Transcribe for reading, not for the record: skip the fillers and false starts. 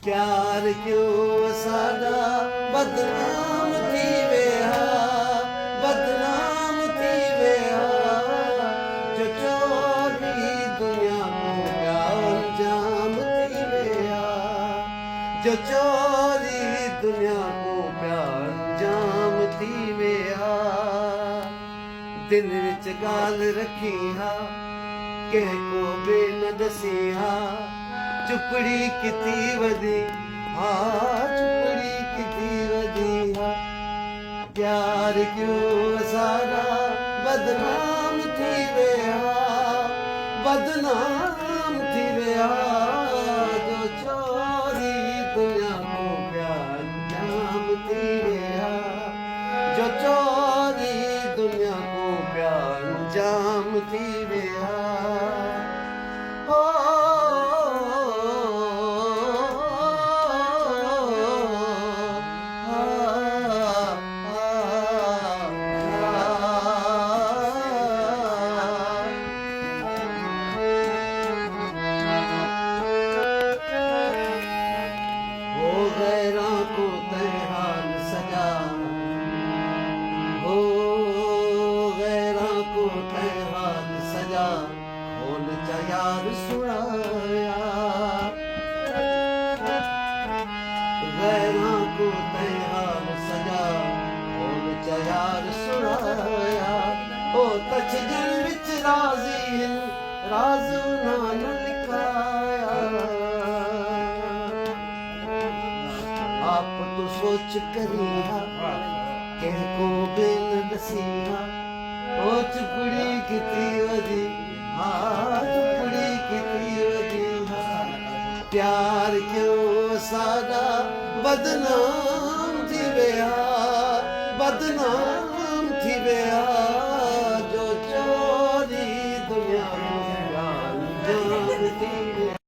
प्यार क्यों साडा बदनाम थी विया, बदनाम थी विया। जो चोरी दुनिया को प्यार अंजाम थी विया, जो चोरी दुनिया को प्यार अंजाम थी विया। दिल विच गाल रखी हा, कंहिं को बि न दसी हा। चुपड़ी किती वधी हा, चुपड़ी किती वधी हा। प्यार क्यों सारा बदनाम थी विया, बदनाम थी विया। जो चोरी दुनिया को प्यार अंजाम थी विया, जो चोरी दुनिया को प्यार अंजाम थी विया। गैरों को तैहान सजा, हो गैरों को तैहान सजा। खोल जा यार सुनाया, गैरों को तैहान सजा। खोल जा यार सुनाया। ओ तच दिल विच राज़ी राज़ उन्हां न लिखाया। आप तो सोच करिया, कंहिं को बि न दसिया। ओ चुपड़ी किती वधी हा, चुपड़ी किती वधी हा। प्यार क्यों साडा बदनाम थी विया, बदनाम थी विया।